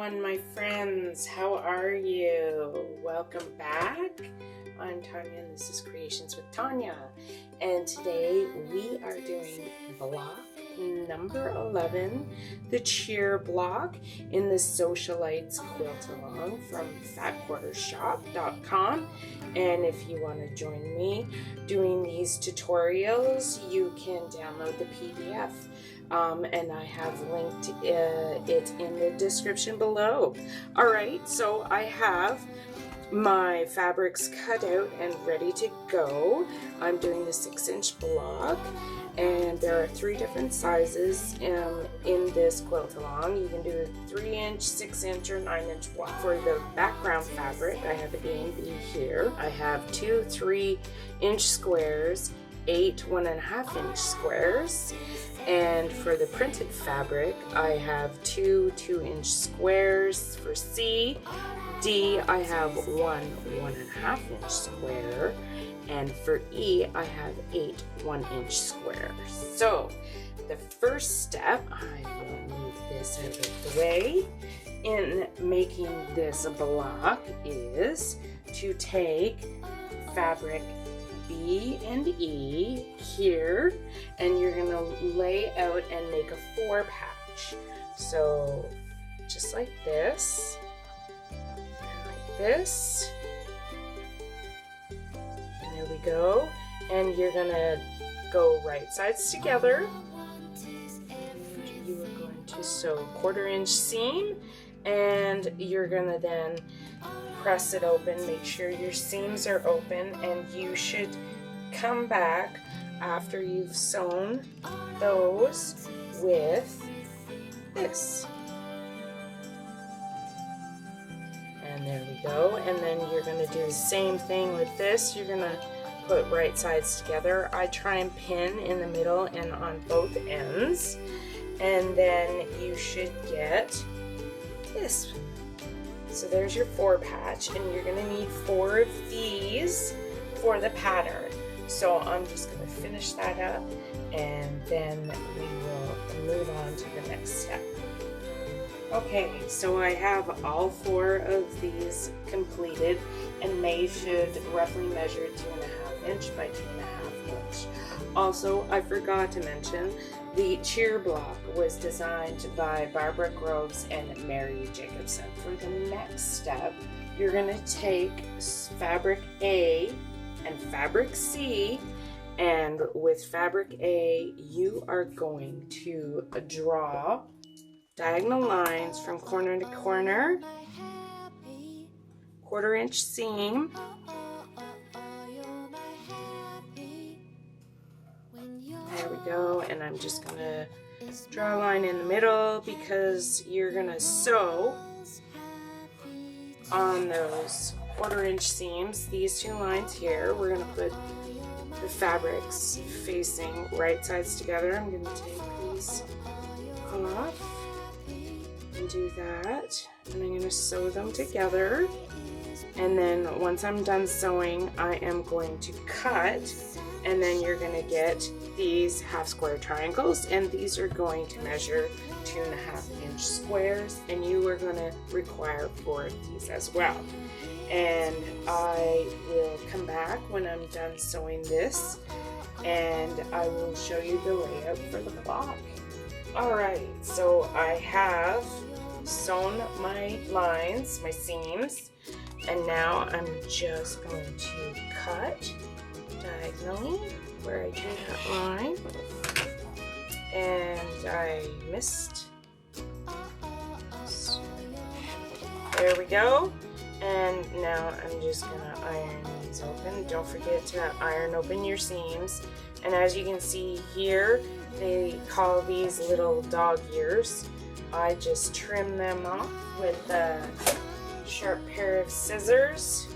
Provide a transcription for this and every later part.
everyone, my friends. How are you? Welcome back. I'm Tanya and this is Creations with Tanya. And today we are doing block number 11, the cheer block in the Sewcialites Quilt Along from fatquartershop.com. And if you want to join me doing these tutorials, you can download the PDF. And I have linked it in the description below. Alright, so I have my fabrics cut out and ready to go. I'm doing the 6-inch block, and there are 3 different sizes in this quilt along. You can do a 3-inch, 6-inch, or 9-inch block. For the background fabric, I have A and B here. I have 2 3-inch squares, 8 1.5-inch squares. And for the printed fabric, I have 2 2-inch squares for C. D, I have 1 1.5-inch square. And for E, I have 8 1-inch squares. So, the first step, I will move this out of the way, in making this a block is to take fabric B and E here, and you're going to lay out and make a 4 patch. So just like this, and like this, and there we go. And you're going to go right sides together, and you are going to sew 1/4-inch seam, and you're going to then press it open, make sure your seams are open, and you should come back after you've sewn those with this. And there we go. And then you're going to do the same thing with this. You're going to put right sides together. I try and pin in the middle and on both ends. And then you should get this. So there's your 4 patch, and you're going to need 4 of these for the pattern. So I'm just going to finish that up, and then we will move on to the next step. Okay, so I have all 4 of these completed, and they should roughly measure 2.5 inch by 2.5 inch. Also, I forgot to mention, the cheer block was designed by Barbara Groves and Mary Jacobson. For the next step, you're going to take fabric A and fabric C, and with fabric A, you are going to draw diagonal lines from corner to corner, 1/4-inch seam, there we go. And I'm just going to draw a line in the middle because you're going to sew on those 1/4-inch seams. These 2 lines here, we're going to put the fabrics facing right sides together. I'm going to take these off and do that, and I'm going to sew them together. And then once I'm done sewing, I am going to cut, and then you're going to get these half square triangles, and these are going to measure 2.5-inch squares, and you are going to require 4 of these as well. And I will come back when I'm done sewing this, and I will show you the layout for the block. Alright, so I have sewn my lines, my seams, and now I'm just going to cut diagonally where I drew that line, and I missed. So, there we go. And now I'm just gonna iron these open. Don't forget to iron open your seams. And as you can see here, they call these little dog ears. I just trim them off with a sharp pair of scissors.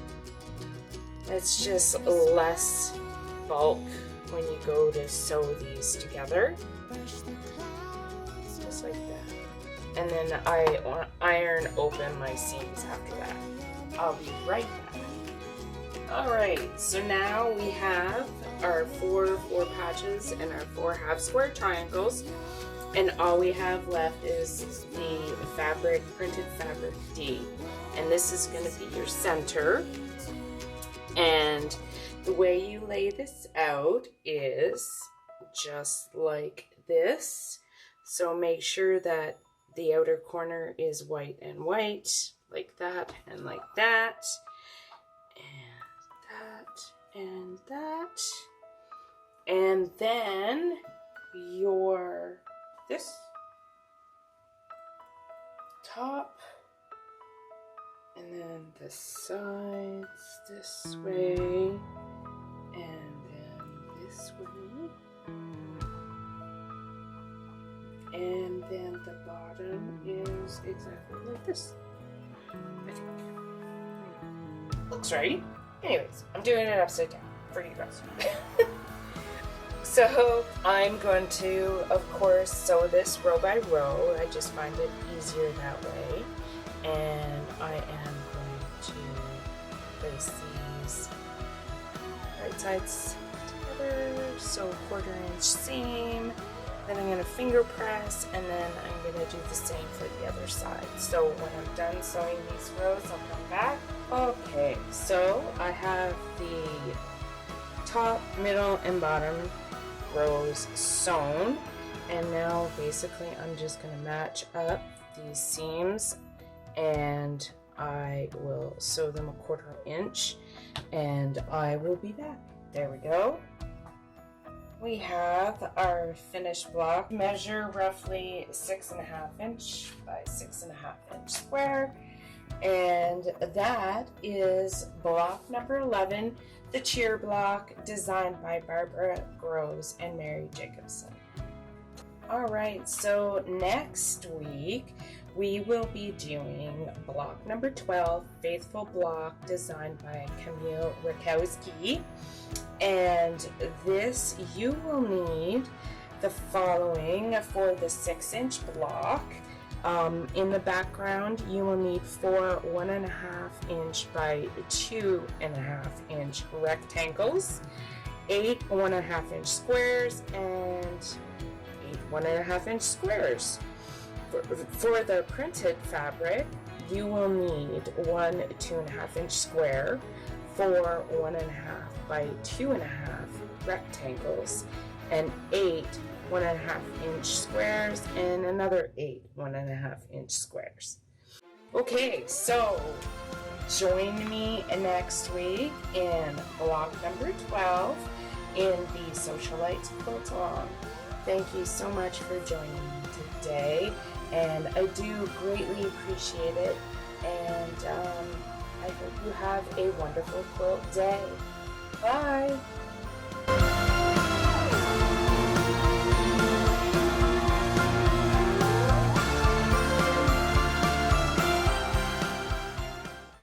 It's just less bulk when you go to sew these together. Just like that. And then I iron open my seams after that. I'll be right back. Alright, so now we have our 4 patches and our 4 half square triangles. And all we have left is the fabric, printed fabric D. And this is going to be your center. And the way you lay this out is just like this. So make sure that the outer corner is white and white, like that and like that, and that. And then this top, and then the sides this way, and then this way, and then the bottom is exactly like this, I think. Looks right. Anyways, I'm doing it upside down for you guys. So I'm going to, of course, sew this row by row. I just find it easier that way. And I am going to place these right sides together. So 1/4 inch seam. Then I'm going to finger press, and then I'm going to do the same for the other side. So when I'm done sewing these rows, I'll come back. Okay, so I have the top, middle, and bottom rows sewn, and now basically I'm just going to match up these seams, and I will sew them 1/4 inch, and I will be back. There we go. We have our finished block. Measure roughly 6.5 inch by 6.5 inch square, and that is block number 11, the cheer block, designed by Barbara Groves and Mary Jacobson. All right, so next week we will be doing block number 12, Faithful Block, designed by Camille Rakowski. And this, you will need the following for the 6-inch block. In the background, you will need 4 1.5 inch by 2.5 inch rectangles, 8 1.5 inch squares, and 8 1.5 inch squares. For the printed fabric, you will need 1 2.5 inch square, 4 1.5 by 2.5 rectangles, and 8 1.5 inch squares, and another 8 1.5 inch squares. Okay, so join me next week in block number 12 in the Sewcialites Quilt Along. Thank you so much for joining me today, and I do greatly appreciate it, and I hope you have a wonderful quilt day. Bye!